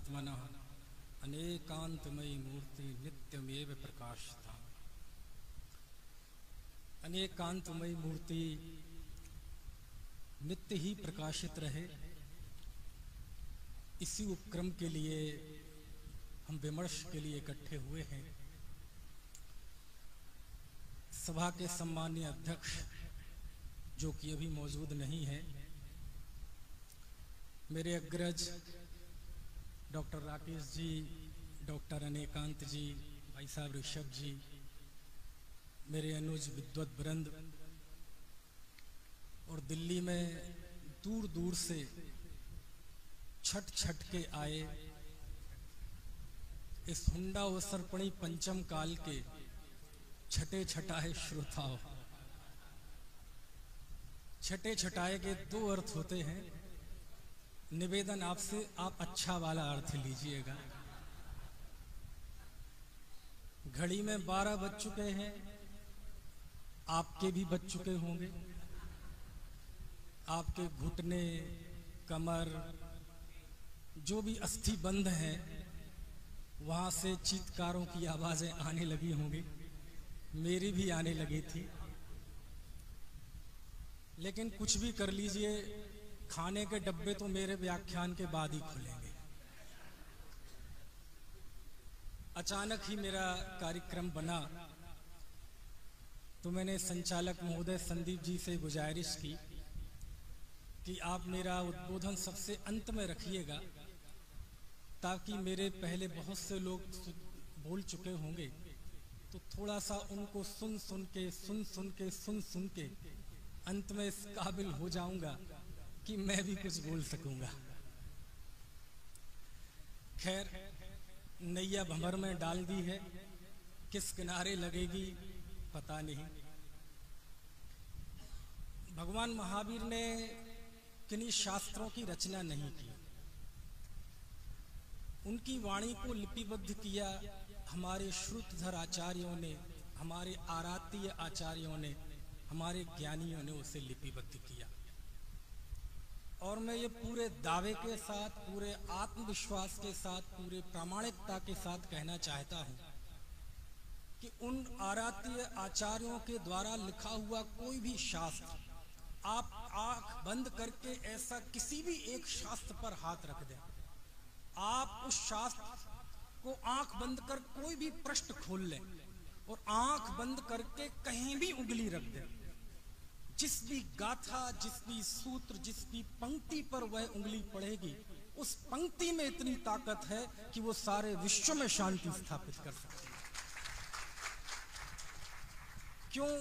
आत्मनः अनेकांतमयी मूर्ति नित्यमेव प्रकाशता। अनेकांतमयी मूर्ति नित्य ही प्रकाशित रहे, इसी उपक्रम के लिए हम विमर्श के लिए इकट्ठे हुए हैं। सभा के सम्माननीय अध्यक्ष जो कि अभी मौजूद नहीं है, मेरे अग्रज डॉक्टर राकेश जी, डॉक्टर अनेकांत जी, भाई साहब ऋषभ जी, मेरे अनुज विद्वत वृंद और दिल्ली में दूर दूर से छठ छठ के आए इस हुंडा अवसर्पणी पंचम काल के छठे छठाए श्रोताओं। छठे छठाए के दो अर्थ होते हैं, निवेदन आपसे आप अच्छा वाला अर्थ लीजिएगा। घड़ी में 12 बज चुके हैं, आपके भी बज चुके होंगे। आपके घुटने, कमर, जो भी अस्थि बंध हैं, वहां से चीत्कारों की आवाजें आने लगी होंगी, मेरी भी आने लगी थी। लेकिन कुछ भी कर लीजिए, खाने के डब्बे तो मेरे व्याख्यान के बाद ही खुलेंगे। अचानक ही मेरा कार्यक्रम बना तो मैंने संचालक महोदय संदीप जी से गुजारिश की कि आप मेरा उद्बोधन सबसे अंत में रखिएगा, ताकि मेरे पहले बहुत से लोग बोल चुके होंगे, तो थोड़ा सा उनको सुन सुन के अंत में इस काबिल हो जाऊंगा कि मैं भी कुछ बोल सकूंगा। खैर, नैया भंवर में डाल दी है, किस किनारे लगेगी पता नहीं। भगवान महावीर ने किन्हीं शास्त्रों की रचना नहीं की, उनकी वाणी को लिपिबद्ध किया हमारे श्रुतधर आचार्यों ने, हमारे आराध्य आचार्यों ने, हमारे ज्ञानियों ने उसे लिपिबद्ध किया। और मैं ये पूरे दावे के साथ, पूरे आत्मविश्वास के साथ, पूरे प्रामाणिकता के साथ कहना चाहता हूं कि उन आराध्य आचार्यों के द्वारा लिखा हुआ कोई भी शास्त्र, आप आंख बंद करके ऐसा किसी भी एक शास्त्र पर हाथ रख दें, आप उस शास्त्र को आंख बंद कर कोई भी पृष्ठ खोल लें और आंख बंद करके कहीं भी उंगली रख दें, जिस भी गाथा, जिस भी सूत्र, जिस भी पंक्ति पर वह उंगली पड़ेगी, उस पंक्ति में इतनी ताकत है कि वो सारे विश्व में शांति स्थापित कर सकती है। क्यों?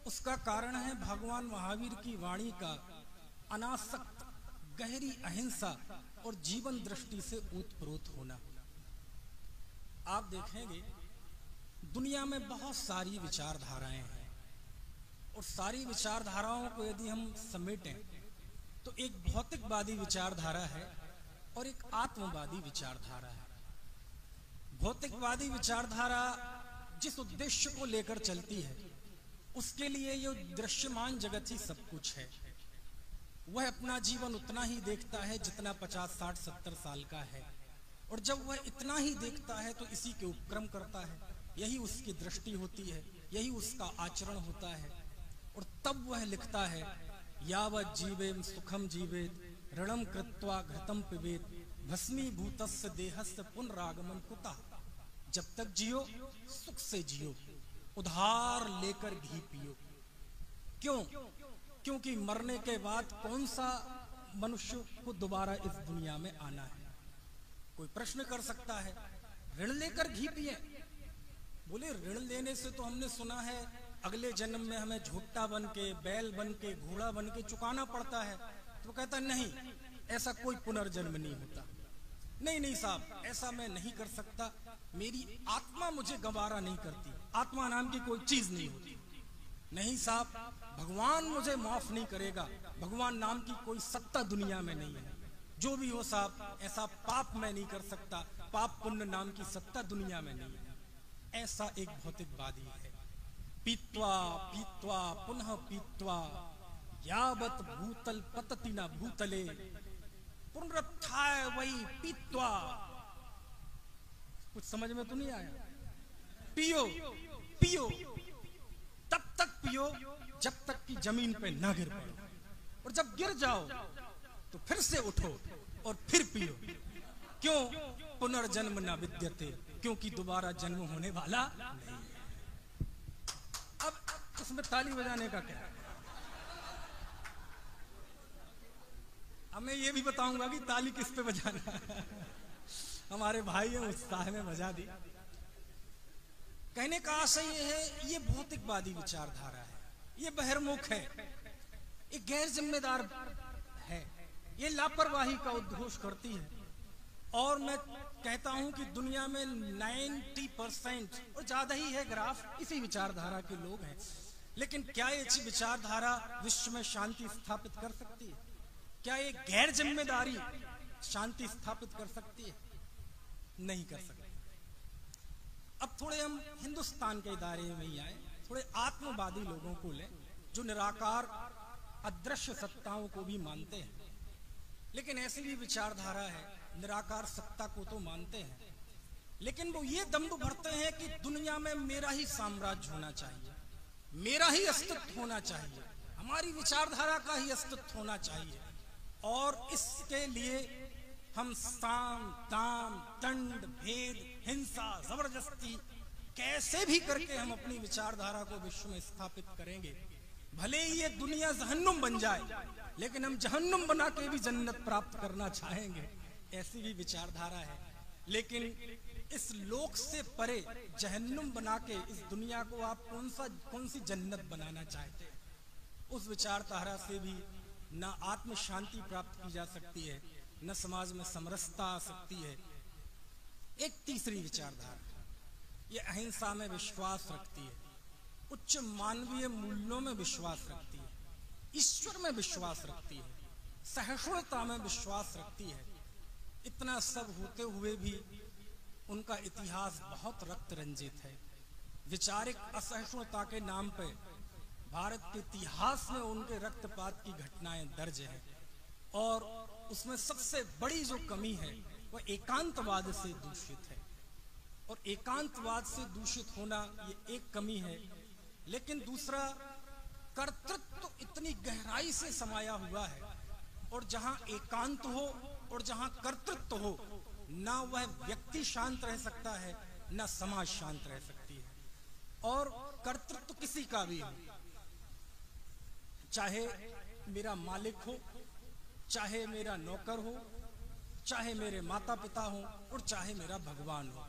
उसका कारण है भगवान महावीर की वाणी का अनासक्त, गहरी अहिंसा और जीवन दृष्टि से ओतप्रोत होना। आप देखेंगे दुनिया में बहुत सारी विचारधाराएं हैं, और सारी विचारधाराओं को यदि हम समेटें तो एक भौतिकवादी विचारधारा है और एक आत्मवादी विचारधारा है। भौतिकवादी विचारधारा जिस उद्देश्य को लेकर चलती है, उसके लिए ये दृश्यमान जगत ही सब कुछ है। वह अपना जीवन उतना ही देखता है जितना 50, 60, 70 साल का है, और जब वह इतना ही देखता है तो इसी के उपक्रम करता है, यही उसकी दृष्टि होती है, यही उसका आचरण होता है। और तब वह लिखता है, यावत् जीवेम सुखम जीवेत ऋणम कृत्वा घृतम पिबेत भस्मीभूतस्य देहस्य पुनरागमन कुतः। जब तक जियो सुख से जियो, उधार लेकर घी पियो। क्यों? क्योंकि मरने के बाद कौन सा मनुष्य को दोबारा इस दुनिया में आना है? कोई प्रश्न कर सकता है, ऋण लेकर घी पिए? बोले ऋण लेने से तो हमने सुना है अगले जन्म में हमें झोटा बन के, बैल बन के, घोड़ा बन के चुकाना पड़ता है। तो कहता नहीं, ऐसा कोई पुनर्जन्म नहीं होता। नहीं साहब, ऐसा मैं नहीं कर सकता, मेरी आत्मा मुझे गवारा नहीं करती, आत्मा नाम की कोई चीज नहीं होती। नहीं साहब, भगवान मुझे माफ नहीं करेगा, भगवान नाम की कोई सत्ता दुनिया में नहीं है। जो भी हो साहब, ऐसा पाप मैं नहीं कर सकता, पाप पुण्य नाम की सत्ता दुनिया में नहीं है। ऐसा एक भौतिकवादी है। पीत्वा पीत्वा पुनः पीत्वा यावत भूतल पतति न भूतले पुनरुत्थाय वही पीत्वा कुछ समझ में तो नहीं आया? पियो पियो, तब तक पियो जब तक कि जमीन पे ना गिर पड़ो, और जब गिर जाओ तो फिर से उठो और फिर पियो। क्यों? पुनर्जन्म न विद्यते, क्योंकि दोबारा जन्म होने वाला नहीं। अब उसमें ताली बजाने का क्या? अब मैं ये भी बताऊंगा कि ताली किस पे बजाना। हमारे भाई हैं, उत्साह में बजा दी। कहने का आशय ये है, ये भौतिकवादी विचारधारा है, ये बहिर्मुख है, ये गैर जिम्मेदार है, ये लापरवाही का उद्घोष करती है। और मैं कहता हूं कि दुनिया में 90% और ज्यादा ही है ग्राफ इसी विचारधारा के लोग हैं। लेकिन क्या ये विचारधारा विश्व में शांति स्थापित कर सकती है? क्या ये गैर जिम्मेदारी शांति स्थापित कर सकती है? नहीं कर सकती। अब थोड़े हम हिंदुस्तान के दायरे में ही आए, थोड़े आत्मवादी लोगों को लें जो निराकार अदृश्य सत्ताओं को भी मानते हैं। लेकिन ऐसी भी विचारधारा है, निराकार सत्ता को तो मानते हैं, लेकिन वो ये दम्भ भरते हैं कि दुनिया में मेरा ही साम्राज्य होना चाहिए, मेरा ही अस्तित्व होना चाहिए, हमारी विचारधारा का ही अस्तित्व होना चाहिए। और इसके लिए हम साम दाम दंड भेद हिंसा जबरदस्ती कैसे भी करके हम अपनी विचारधारा को विश्व में स्थापित करेंगे। भले ही ये दुनिया जहन्नुम बन जाए, लेकिन हम जहन्नुम बना के भी जन्नत प्राप्त करना चाहेंगे। ऐसी भी विचारधारा है। लेकिन इस लोक से परे जहन्नुम बना के इस दुनिया को आप कौन सी जन्नत बनाना चाहते हैं? उस विचारधारा से भी न आत्म शांति प्राप्त की जा सकती है, न समाज में समरसता आ सकती है। एक तीसरी विचारधारा, ये अहिंसा में विश्वास रखती है, उच्च मानवीय मूल्यों में विश्वास रखती है, ईश्वर में विश्वास रखती है, सहिष्णुता में विश्वास रखती है। इतना सब होते हुए भी उनका इतिहास बहुत रक्त रंजित है। वैचारिक असहिष्णुता के नाम पे भारत के इतिहास में उनके रक्तपात की घटनाएं दर्ज है। और उसमें सबसे बड़ी जो कमी है वह एकांतवाद से दूषित है। और एकांतवाद से दूषित होना ये एक कमी है। लेकिन दूसरा, कर्तृत्व इतनी गहराई से समाया हुआ है, और जहां एकांत हो और जहां कर्तृत्व हो, ना वह व्यक्ति शांत रह सकता है, ना समाज शांत रह सकती है। और कर्तृत्व किसी का भी हो, चाहे मेरा मालिक हो, चाहे मेरा नौकर हो, चाहे मेरे माता पिता हो, और चाहे मेरा भगवान हो,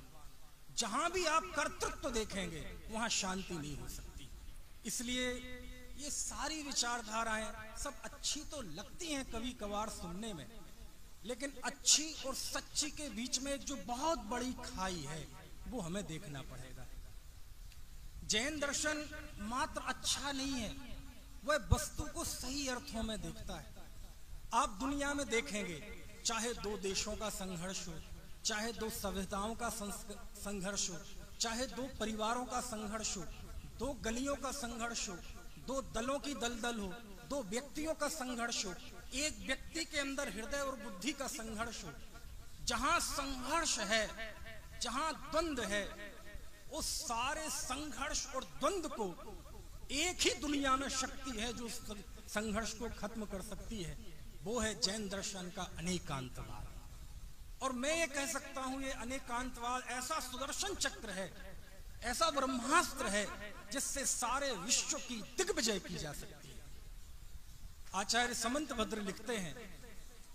जहां भी आप कर्तृत्व देखेंगे वहां शांति नहीं हो सकती। इसलिए ये सारी विचारधाराएं सब अच्छी तो लगती हैं कभी कभार सुनने में, लेकिन अच्छी और सच्ची के बीच में जो बहुत बड़ी खाई है वो हमें देखना पड़ेगा। जैन दर्शन मात्र अच्छा नहीं है, वह वस्तु को सही अर्थों में देखता है। आप दुनिया में देखेंगे, चाहे दो देशों का संघर्ष हो, चाहे दो सभ्यताओं का संघर्ष हो, चाहे दो परिवारों का संघर्ष हो, दो गलियों का संघर्ष हो, दो दलों की दलदल हो, दो व्यक्तियों का संघर्ष हो, एक व्यक्ति के अंदर हृदय और बुद्धि का संघर्ष हो, जहां संघर्ष है, जहां द्वंद्व है, उस सारे संघर्ष और द्वंद्व को एक ही दुनिया में शक्ति है जो संघर्ष को खत्म कर सकती है, वो है जैन दर्शन का अनेकांतवाद। और मैं ये कह सकता हूं, ये अनेकांतवाद ऐसा सुदर्शन चक्र है, ऐसा ब्रह्मास्त्र है, जिससे सारे विश्व की दिग्विजय की जा सकती है। आचार्य समंतभद्र लिखते हैं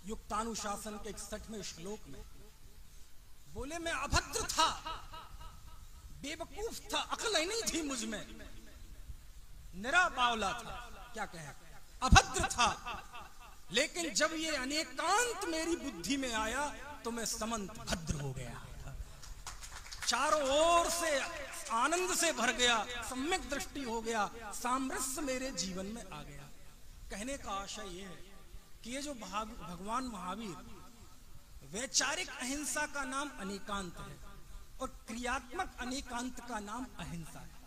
युक्तानुशासन के 61वें श्लोक में, बोले मैं अभद्र था, बेवकूफ था, अक्ल ही नहीं थी मुझ में, निरा बावला था, क्या कहें, अभद्र था, लेकिन जब ये अनेकांत मेरी बुद्धि में आया तो मैं समंत भद्र हो गया, चारों ओर से आनंद से भर गया, सम्यक दृष्टि हो गया, सामरस्य मेरे जीवन में आ गया। कहने का आशय यह है कि ये जो भगवान महावीर, वैचारिक अहिंसा का नाम अनेकांत है और क्रियात्मक अनेकांत का नाम अहिंसा है।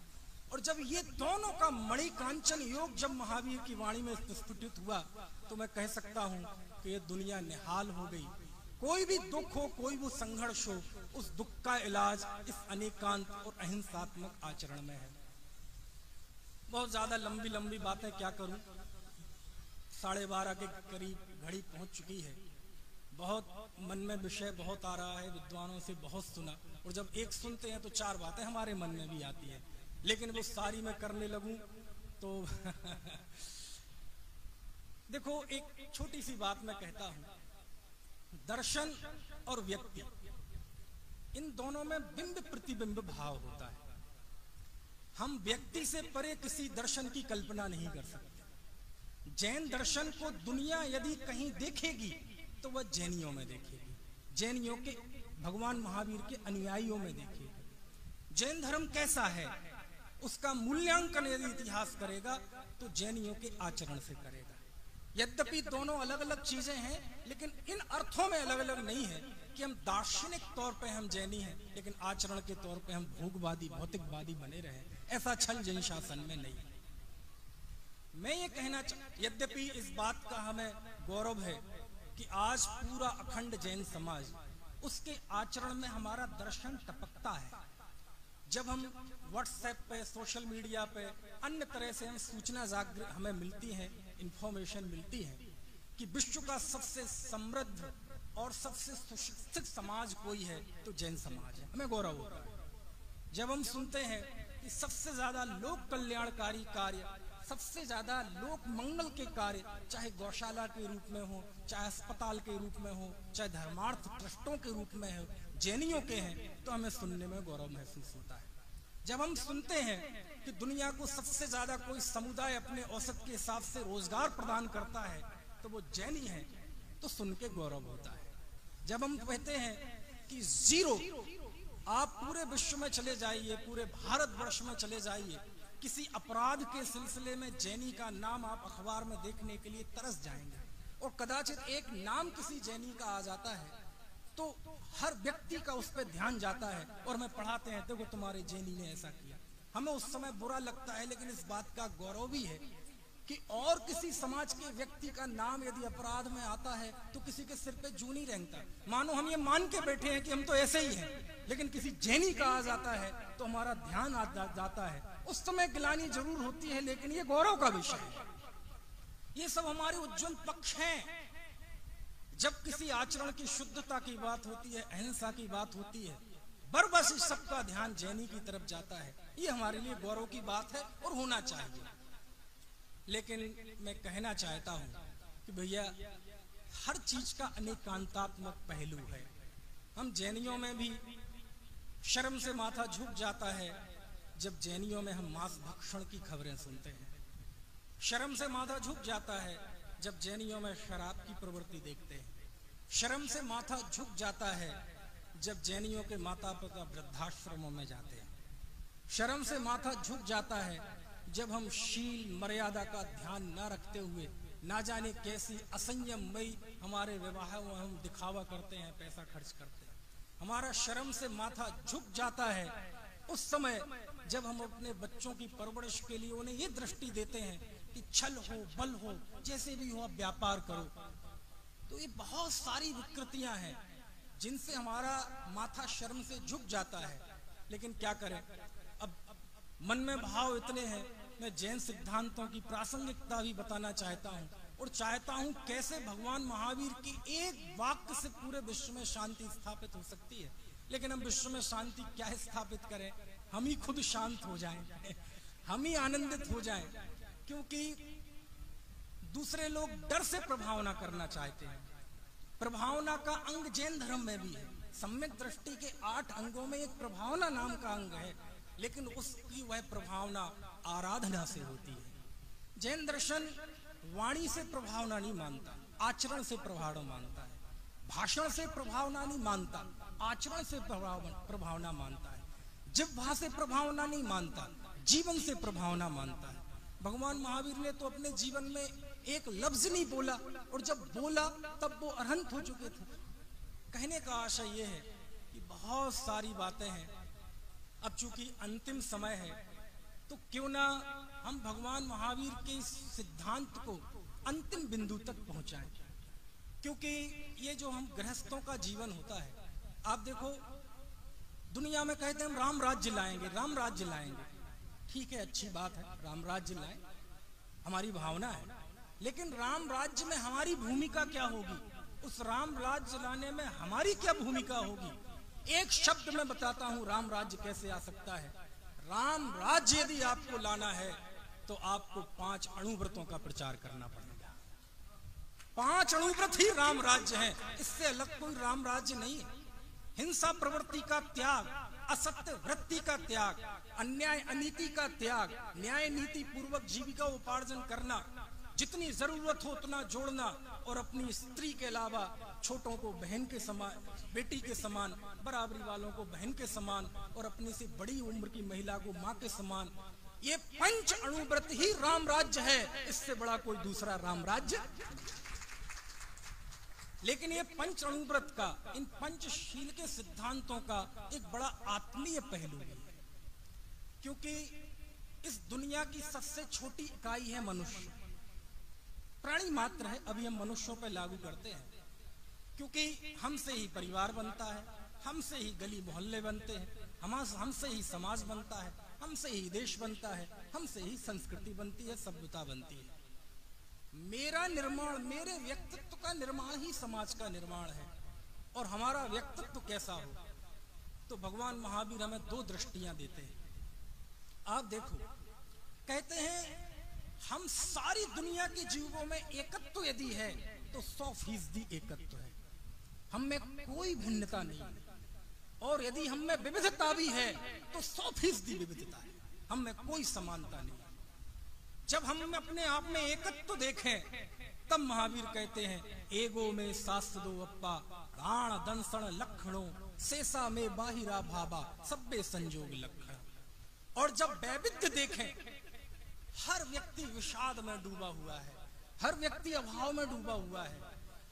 और जब ये दोनों का मणिकांचन योग जब महावीर की वाणी में स्फुटित हुआ, तो मैं कह सकता हूं कि ये दुनिया निहाल हो गई। कोई भी दुख हो, कोई भी संघर्ष हो, उस दुख का इलाज इस अनेकांत और अहिंसात्मक आचरण में है। बहुत ज्यादा लंबी लंबी बातें क्या करूं, 12:30 के करीब घड़ी पहुंच चुकी है। बहुत मन में विषय बहुत आ रहा है, विद्वानों से बहुत सुना, और जब एक सुनते हैं तो 4 बातें हमारे मन में भी आती है, लेकिन वो सारी मैं करने लगूं तो देखो, एक छोटी सी बात मैं कहता हूं, दर्शन और व्यक्ति, इन दोनों में बिंब प्रतिबिंब भाव होता है। हम व्यक्ति से परे किसी दर्शन की कल्पना नहीं कर सकते। जैन दर्शन को दुनिया यदि कहीं देखेगी तो वह जैनियों में देखेगी, जैनियों के भगवान महावीर के अनुयायियों में देखेगी। जैन धर्म कैसा है उसका मूल्यांकन यदि इतिहास करेगा तो जैनियों के आचरण से करेगा। यद्यपि दोनों अलग अलग चीजें हैं, लेकिन इन अर्थों में अलग अलग नहीं है कि हम दार्शनिक तौर पे हम जैनी हैं, लेकिन आचरण के तौर पे हम भोगवादी भौतिकवादी बने रहे। ऐसा छल जैन शासन में नहीं। मैं ये कहना यद्यपि इस बात का हमें गौरव है कि आज पूरा अखंड जैन समाज, उसके आचरण में हमारा दर्शन टपकता है। जब हम व्हाट्सएप पे, सोशल मीडिया पे, अन्य तरह से हम सूचना हमें मिलती है, इंफॉर्मेशन मिलती है कि विश्व का सबसे समृद्ध और सबसे सुशिक्षित समाज कोई है तो जैन समाज है, हमें गौरव होता है। जब हम सुनते हैं कि सबसे ज्यादा लोक कल्याणकारी कार्य, सबसे ज्यादा लोक मंगल के कार्य, चाहे गौशाला के रूप में हो, चाहे अस्पताल के रूप में हो, चाहे धर्मार्थ ट्रस्टों के रूप में हो, जैनियों के हैं, तो हमें सुनने में गौरव महसूस होता है। जब हम सुनते हैं कि दुनिया को सबसे ज्यादा कोई समुदाय अपने औसत के हिसाब से रोजगार प्रदान करता है तो वो जैनी है, तो सुन के गौरव होता है। जब हम कहते हैं कि 0, आप पूरे विश्व में चले जाइए, पूरे भारतवर्ष में चले जाइए, किसी अपराध के सिलसिले में जैनी का नाम आप अखबार में देखने के लिए तरस जाएंगे, और कदाचित एक नाम किसी जैनी का आ जाता है तो हर व्यक्ति का उस पर ध्यान जाता है, और हमें पढ़ाते हैं देखो तुम्हारे जैनी ने ऐसा किया। हमें उस समय बुरा लगता है, लेकिन इस बात का गौरव भी है कि और किसी समाज के व्यक्ति का नाम यदि अपराध में आता है तो किसी के सिर पे जू नहीं रेंगता। मानो हम ये मान के बैठे हैं कि हम तो ऐसे ही हैं, लेकिन किसी जैनी का आ जाता है तो हमारा ध्यान आ जाता है। उस समय गिलानी जरूर होती है, लेकिन ये गौरव का विषय है। ये सब हमारे उज्जवल पक्ष हैं। जब किसी आचरण की शुद्धता की बात होती है, अहिंसा की बात होती है, बरबस इस सबका ध्यान जैनी की तरफ जाता है। ये हमारे लिए गौरव की बात है और होना चाहिए। लेकिन मैं कहना चाहता हूं कि भैया, हर चीज का अनेकांतात्मक पहलू है। हम जैनियों में भी शर्म से माथा झुक जाता है जब जैनियों में हम मांस भक्षण की खबरें सुनते हैं। शर्म से माथा झुक जाता है जब जैनियों में शराब की प्रवृत्ति देखते हैं। शर्म से माथा झुक जाता है जब जैनियों के माता पिता वृद्धाश्रमों में जाते हैं। शर्म से माथा झुक जाता है जब हम शील मर्यादा का ध्यान न रखते हुए ना जाने कैसी असंयममयी हमारे विवाह में हम दिखावा करते हैं, पैसा खर्च करते हैं। हमारा शर्म से माथा झुक जाता है उस समय जब हम अपने बच्चों की परवरिश के लिए उन्हें ये दृष्टि देते हैं कि छल हो, बल हो, जैसे भी हो आप व्यापार करो। तो ये बहुत सारी विकृतियां हैं जिनसे हमारा माथा शर्म से झुक जाता है। लेकिन क्या करें, अब मन में भाव इतने हैं। मैं जैन सिद्धांतों की प्रासंगिकता भी बताना चाहता हूँ, और चाहता हूँ कैसे भगवान महावीर की एक वाक्य से पूरे विश्व में शांति स्थापित हो सकती है। लेकिन हम विश्व में शांति क्या स्थापित करें, हम ही खुद शांत हो जाएं, हम ही आनंदित हो जाएं, क्योंकि दूसरे लोग डर से प्रभावना करना चाहते हैं। प्रभावना का अंग जैन धर्म में भी है। सम्यक दृष्टि के 8 अंगों में एक प्रभावना नाम का अंग है, लेकिन उसकी वह प्रभावना आराधना से होती है। जैन दर्शन वाणी से प्रभावना नहीं मानता, आचरण से प्रभावना मानता है। भाषण से प्रभावना नहीं मानता, आचरण से प्रभावना मानता है। जिह्वा से प्रभावना नहीं मानता, जीवन से प्रभावना मानता है। भगवान महावीर ने तो अपने जीवन में एक लफ्ज नहीं बोला, और जब बोला तब वो अरहंत हो चुके थे। कहने का आशय यह है कि बहुत सारी बातें हैं। अब चूंकि अंतिम समय है तो क्यों ना हम भगवान महावीर के इस सिद्धांत को अंतिम बिंदु तक पहुंचाएं। क्योंकि ये जो हम गृहस्थों का जीवन होता है, आप देखो दुनिया में कहते हैं हम राम राज्य लाएंगे, राम राज्य लाएंगे। ठीक है, अच्छी बात है, राम राज्य लाएं, हमारी भावना है, लेकिन राम राज्य में हमारी भूमिका क्या होगी? उस राम राज्य लाने में हमारी क्या भूमिका होगी? एक शब्द में बताता हूं राम राज्य कैसे आ सकता है। राम राज्य यदि आपको लाना है तो आपको 5 अणुव्रतों का प्रचार करना पड़ेगा। 5 अणुव्रत ही राम राज्य है, इससे अलग कोई राम राज्य नहीं है। हिंसा प्रवृत्ति का त्याग, असत्य वृत्ति का त्याग, अन्याय अनीति का त्याग, न्याय नीति पूर्वक जीविका उपार्जन करना, जितनी जरूरत हो उतना जोड़ना, और अपनी स्त्री के अलावा छोटों को बहन के समान, बेटी के समान, बराबरी वालों को बहन के समान, और अपनी से बड़ी उम्र की महिला को माँ के समान। ये 5 अणुव्रत ही राम राज्य है, इससे बड़ा कोई दूसरा राम राज्य। लेकिन ये 5 अणुव्रत का, इन पंचशील के सिद्धांतों का एक बड़ा आत्मीय पहलू है, क्योंकि इस दुनिया की सबसे छोटी इकाई है मनुष्य, प्राणी मात्र है। अभी हम मनुष्यों पर लागू करते हैं, क्योंकि हमसे ही परिवार बनता है, हमसे ही गली मोहल्ले बनते हैं, हमसे ही समाज बनता है, हमसे ही देश बनता है, हमसे ही संस्कृति बनती है, सभ्यता बनती है। मेरा निर्माण, मेरे व्यक्तित्व का निर्माण ही समाज का निर्माण है। और हमारा व्यक्तित्व कैसा हो, तो भगवान महावीर हमें 2 दृष्टियां देते हैं। आप देखो, कहते हैं हम सारी दुनिया के जीवों में एकत्व यदि है तो 100% एकत्व है, हम में कोई भिन्नता नहीं है। और यदि हम में विविधता भी है तो 100% विविधता है, हम में कोई समानता नहीं। जब हम अपने आप में एकत्व देखें तब महावीर कहते हैं एगो में शास्त्रो अप्पा प्राण दंसण लक्षणों शेषा में बाहिरा भाबा सब्बे संजोग लक्षण। और जब वैविध्य देखें, हर व्यक्ति विषाद में डूबा हुआ है, हर व्यक्ति अभाव में डूबा हुआ है,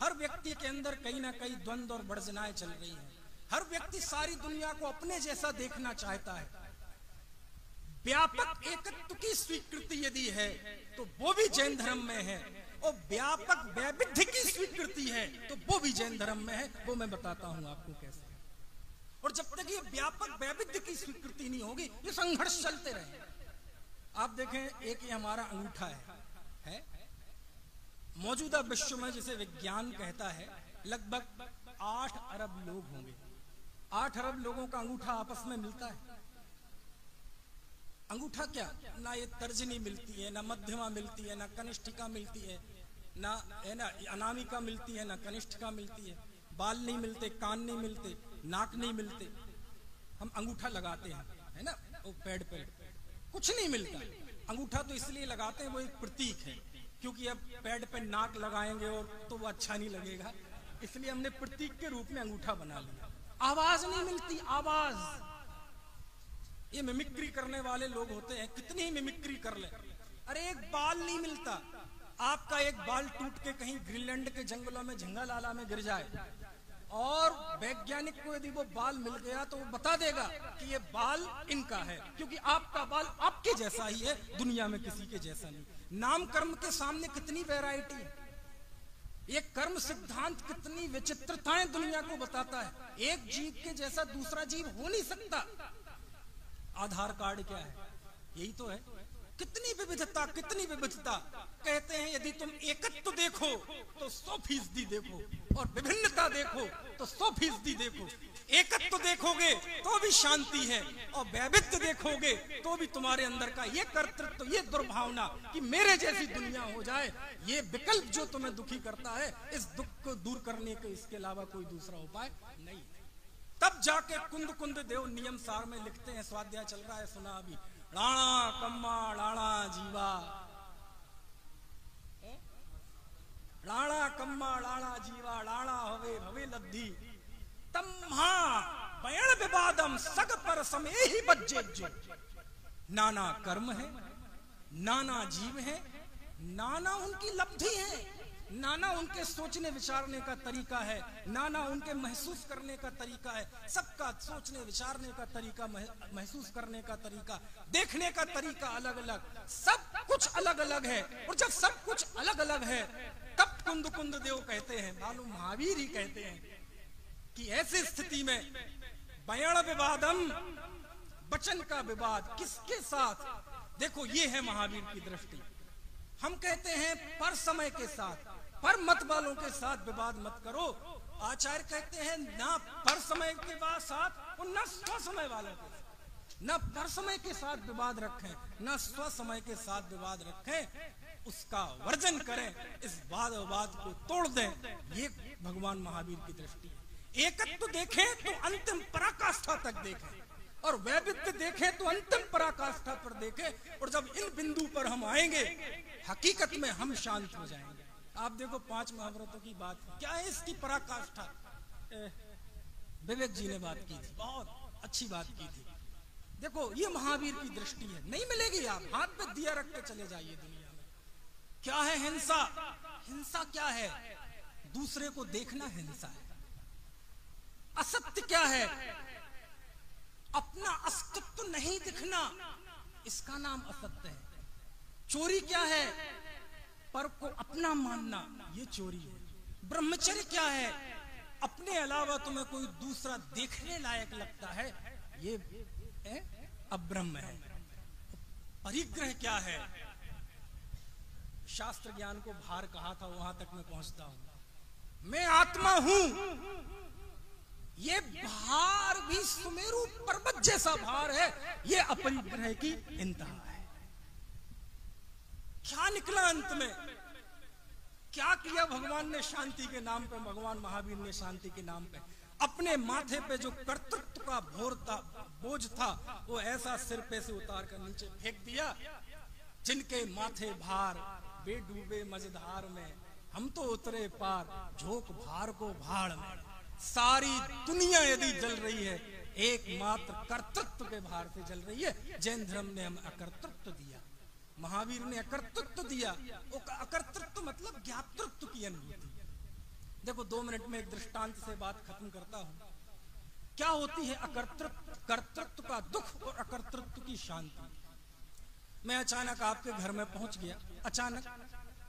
हर व्यक्ति के अंदर कहीं ना कहीं द्वंद्व और वर्जनाएं चल रही हैं, हर व्यक्ति सारी दुनिया को अपने जैसा देखना चाहता है। व्यापक एकत्व की स्वीकृति यदि है तो वो भी जैन धर्म में है, और व्यापक वैविध्य की स्वीकृति है तो वो भी जैन धर्म में है। वो मैं बताता हूं आपको कैसे। और जब तक ये व्यापक वैविध्य की स्वीकृति नहीं होगी, ये संघर्ष चलते रहेंगे। आप देखें, एक ये हमारा अंगूठा है? मौजूदा विश्व में जिसे विज्ञान कहता है, लगभग 8 अरब लोग होंगे। 8 अरब लोगों का अंगूठा आपस में मिलता है। अंगूठा क्या, ना ये तर्जनी मिलती है, ना मध्यमा मिलती है, ना कनिष्ठिका मिलती है, ना अनामिका मिलती है, ना कनिष्ठिका मिलती है। बाल नहीं मिलते, कान नहीं मिलते, नाक नहीं मिलते। हम अंगूठा लगाते हैं, है ना, वो पैड पे कुछ नहीं मिलता। अंगूठा तो इसलिए लगाते हैं, वो एक प्रतीक है, क्योंकि अब पैड पे नाक लगाएंगे और तो वो अच्छा नहीं लगेगा, इसलिए हमने प्रतीक के रूप में अंगूठा बना लिया। आवाज नहीं मिलती, आवाज। ये मिमिक्री करने वाले लोग होते हैं, कितनी ही मिमिक्री कर ले। अरे एक बाल नहीं मिलता, आपका एक बाल टूट के कहीं ग्रीनलैंड के जंगलों में झंगालाला में गिर जाए, और वैज्ञानिक को यदि वो बाल मिल गया तो वो बता देगा कि ये बाल इनका है, क्योंकि आपका बाल आपके जैसा ही है, दुनिया में किसी के जैसा नहीं। नाम कर्म के सामने कितनी वैरायटी है। ये कर्म सिद्धांत कितनी विचित्रताएं दुनिया को बताता है। एक जीव के जैसा दूसरा जीव हो नहीं सकता। आधार कार्ड क्या है, यही तो है। कितनी विविधता, कितनी विविधता। कहते हैं यदि तुम एकत्व देखो तो 100% देखो, और विभिन्नता देखो तो 100% देखो। एकत्व देखोगे तो भी शांति है, और वैविध्य देखोगे तो भी तुम्हारे अंदर का ये कर्तृत्व, ये दुर्भावना कि मेरे जैसी दुनिया हो जाए, ये विकल्प जो तुम्हें दुखी करता है, इस दुख को दूर करने के इसके अलावा कोई दूसरा उपाय नहीं। तब जाके कुंद कुंद देव नियम सार में लिखते हैं, स्वाध्याय चल रहा है, सुना अभी, राणा कम्मा राणा जीवा, राणा कम्मा राणा जीवा, राणा हवे भवे लद्दी तम्हा बयण विवादम सग पर समय ही बज्जे जो। नाना कर्म है, नाना जीव है, नाना उनकी लब्धि है, नाना उनके सोचने विचारने का तरीका है, नाना उनके महसूस करने का तरीका है। सबका सोचने विचारने का तरीका, महसूस करने का तरीका, देखने का तरीका अलग अलग, सब कुछ अलग अलग है। और जब सब कुछ अलग अलग है तब कुंद कुंद देव कहते हैं, मालूम महावीर ही कहते हैं कि ऐसी स्थिति में बयान विवादम, वचन का विवाद किसके साथ। देखो ये है महावीर की दृष्टि। हम कहते हैं पर समय के साथ, पर मत वालों के साथ विवाद मत करो। आचार्य कहते हैं ना पर समय के साथ और न स्व समय वालों के साथ, न पर समय के साथ विवाद रखें, न स्व समय के साथ विवाद रखें, उसका वर्जन करें, इस वाद विवाद को तोड़ दें। ये भगवान महावीर की दृष्टि है। एकत्व देखें तो अंतिम पराकाष्ठा तक देखें, और वैविध्य देखें तो अंतिम पराकाष्ठा पर देखें। और जब इन बिंदु पर हम आएंगे हकीकत में हम शांत हो जाएंगे। आप देखो 5 महाव्रतों की बात, क्या है इसकी पराकाष्ठा? विवेक जी ने बात की थी, बहुत अच्छी बात की थी। देखो ये महावीर की दृष्टि है, नहीं मिलेगी। आप हाथ पे दिया रख के चले जाइए दुनिया में। क्या है हिंसा? हिंसा क्या है? दूसरे को देखना हिंसा है। असत्य क्या है? अपना अस्तित्व नहीं दिखना, इसका नाम असत्य है। चोरी क्या है? पर को अपना मानना, ये चोरी है। ब्रह्मचर्य क्या है? अपने अलावा तुम्हें कोई दूसरा देखने लायक लगता है, ये अब्रह्म है। परिग्रह क्या है? शास्त्र ज्ञान को भार कहा था, वहां तक मैं पहुंचता हूं। मैं आत्मा हूं, ये भार भी सुमेरु पर्वत जैसा भार है, ये अपरिग्रह की इंतहा है। क्या निकला अंत में? क्या किया भगवान ने शांति के नाम पे? भगवान महावीर ने शांति के नाम पे अपने माथे पे जो कर्तृत्व का बोझ था वो ऐसा सिर पे से उतार कर नीचे फेंक दिया। जिनके माथे भार वे डूबे मझधार में, हम तो उतरे पार झोंक भार को भाड़ में। सारी दुनिया यदि जल रही है एकमात्र कर्तृत्व के भार से जल रही है। जैन धर्म ने हमें अकर्तृत्व दिया, महावीर ने अकर्तृत्व दिया। अकर्तृत्व मतलब ज्ञातृत्व की अनुभूति। देखो 2 मिनट में एक दृष्टांत से बात खत्म करता हूं। क्या होती है अकर्तृत्व? कर्तृत्व का दुख और अकर्तृत्व की शांति। मैं अचानक आपके घर में पहुंच गया, अचानक,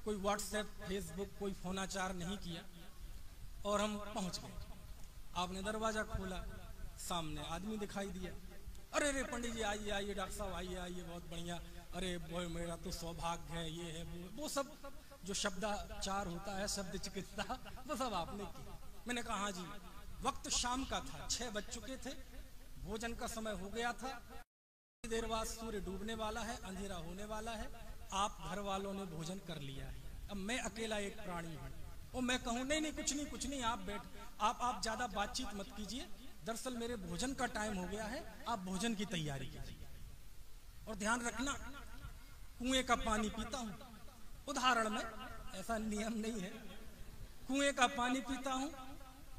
कोई व्हाट्सएप फेसबुक कोई फोनाचार नहीं किया, और हम पहुंच गए। आपने दरवाजा खोला, सामने आदमी दिखाई दिया। अरे रे पंडित जी आइए आइए, डॉक्टर साहब आइए आइए, बहुत बढ़िया, अरे वो मेरा तो सौभाग्य है, ये है वो सब जो शब्दाचार होता है, शब्द चिकित्सा, वो सब आपने की। मैंने कहा हाँ जी। वक्त शाम का था, 6 बज चुके थे, भोजन का समय हो गया था। देर बाद सूर्य डूबने वाला है, अंधेरा होने वाला है। आप घर वालों ने भोजन कर लिया है, अब मैं अकेला एक प्राणी हूँ। और मैं कहूँ नहीं नहीं कुछ नहीं, आप बैठ, आप ज्यादा बातचीत मत कीजिए, दरअसल मेरे भोजन का टाइम हो गया है, आप भोजन की तैयारी कीजिए। और ध्यान रखना, कुएं का पानी पीता हूं, उदाहरण में, ऐसा नियम नहीं है। कुएं का पानी पीता हूं,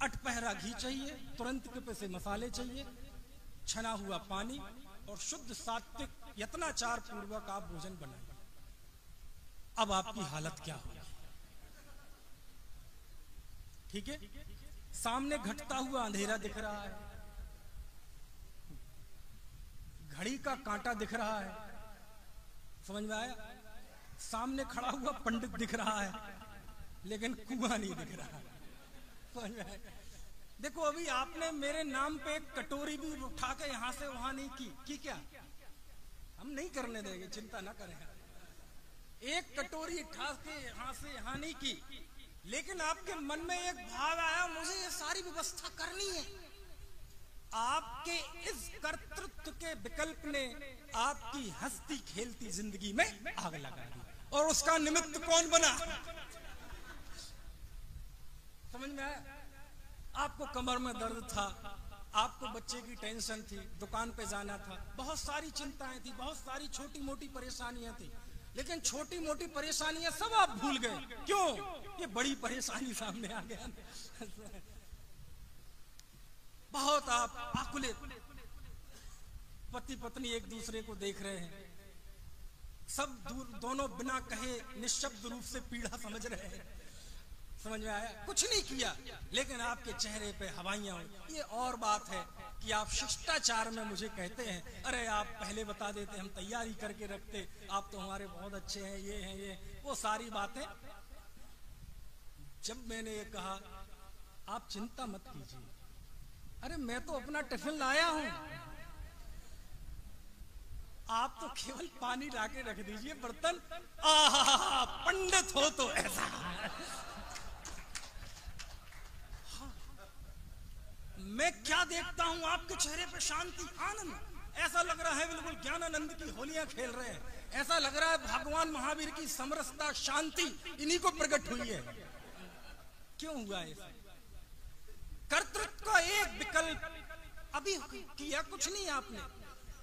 8 पहरा घी चाहिए, तुरंत के पैसे मसाले चाहिए, छना हुआ पानी और शुद्ध सात्विक यत्नाचार पूर्वक आप भोजन बनाइए। अब आपकी हालत क्या होगी? ठीक है, सामने घटता हुआ अंधेरा दिख रहा है, घड़ी का कांटा दिख रहा है, समझ में आया? सामने खड़ा हुआ पंडित दिख रहा है, लेकिन कुआं नहीं दिख रहा है, समझ में आया? देखो अभी आपने मेरे नाम पे एक कटोरी भी उठा के यहां से वहां नहीं की क्या? हम नहीं करने देंगे, चिंता ना करें। एक कटोरी उठा के यहां से यहां नहीं की, लेकिन आपके मन में एक भाव आया, मुझे ये सारी व्यवस्था करनी है। आपके इस कर्तृत्व के विकल्प ने आपकी हंसती खेलती जिंदगी में आग लगा दी। और उसका निमित्त कौन बना? समझ में आया? आपको कमर में दर्द था, आपको बच्चे की टेंशन थी, दुकान पे जाना था, बहुत सारी चिंताएं थी, बहुत सारी छोटी मोटी परेशानियां थी, लेकिन छोटी मोटी परेशानियां सब आप भूल गए। क्यों? ये बड़ी परेशानी सामने आ गया। बहुत आप आकुलित, पति पत्नी एक दूसरे को देख रहे हैं, सब दूर, दोनों बिना कहे निश्शब्द रूप से पीड़ा समझ रहे हैं। समझ में आया? कुछ नहीं किया, लेकिन आपके चेहरे पे हवाइयां उड़ी। ये और बात है कि आप शिष्टाचार में मुझे कहते हैं, अरे आप पहले बता देते, हम तैयारी करके रखते, आप तो हमारे बहुत अच्छे हैं, ये हैं, ये वो सारी बातें। जब मैंने ये कहा आप चिंता मत कीजिए, अरे मैं तो अपना टिफिन लाया हूं, आप तो केवल पानी लाके रख दीजिए बर्तन। आहा, पंडित हो तो ऐसा। हाँ। मैं क्या देखता हूं आपके चेहरे पे शांति, आनंद, ऐसा लग रहा है बिल्कुल ज्ञानानंद की होलियां खेल रहे हैं। ऐसा लग रहा है भगवान महावीर की समरसता, शांति इन्हीं को प्रकट हुई है। क्यों हुआ ऐसा? कर्तृत्व का एक विकल्प अभी किया कुछ नहीं आपने,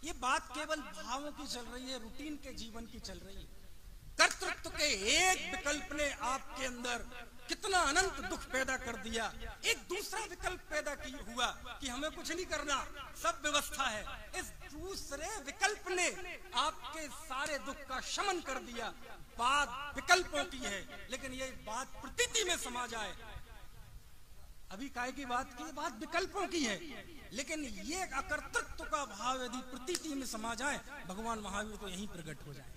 ये बात केवल भावों की चल रही है, रूटीन के जीवन की चल रही है। कर्तृत्व के एक विकल्प ने आपके अंदर कितना अनंत दुख पैदा कर दिया। एक दूसरा विकल्प पैदा हुआ कि हमें कुछ नहीं करना, सब व्यवस्था है। इस दूसरे विकल्प ने आपके सारे दुख का शमन कर दिया। बात विकल्पों की है, लेकिन ये बात प्रतीति में समा जाए। अभी काय की बात की, बात विकल्पों की है, लेकिन ये अकर्तृत्व का भाव यदि प्रतीति में समा जाए, भगवान महावीर तो यहीं प्रकट हो जाए।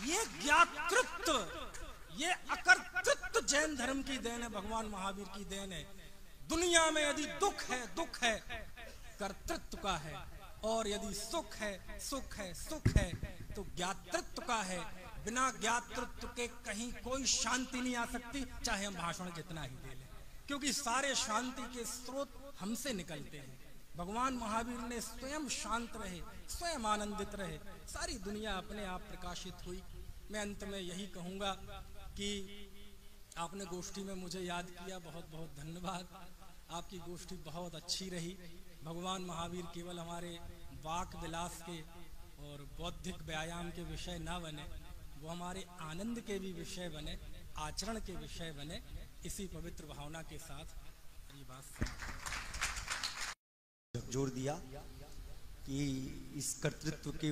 ये ज्ञातृत्व, ये अकर्तृत्व जैन धर्म की देन है, भगवान महावीर की देन है। दुनिया में यदि दुख है कर्तृत्व का है, और यदि सुख है तो ज्ञातृत्व का है। बिना ज्ञातृत्व के कहीं कोई शांति नहीं आ सकती, चाहे हम भाषण जितना ही दे लें, क्योंकि सारे शांति के स्रोत हमसे निकलते हैं। भगवान महावीर ने स्वयं शांत रहे, स्वयं आनंदित रहे, सारी दुनिया अपने आप प्रकाशित हुई। मैं अंत में यही कहूंगा कि आपने गोष्ठी में मुझे याद किया, बहुत बहुत धन्यवाद। आपकी गोष्ठी बहुत अच्छी रही। भगवान महावीर केवल हमारे वाक विलास के और बौद्धिक व्यायाम के विषय ना बने, वो हमारे आनंद के भी विषय बने, आचरण के विषय बने। इसी पवित्र भावना के साथ ये बात जोर दिया कि इस कर्तृत्व के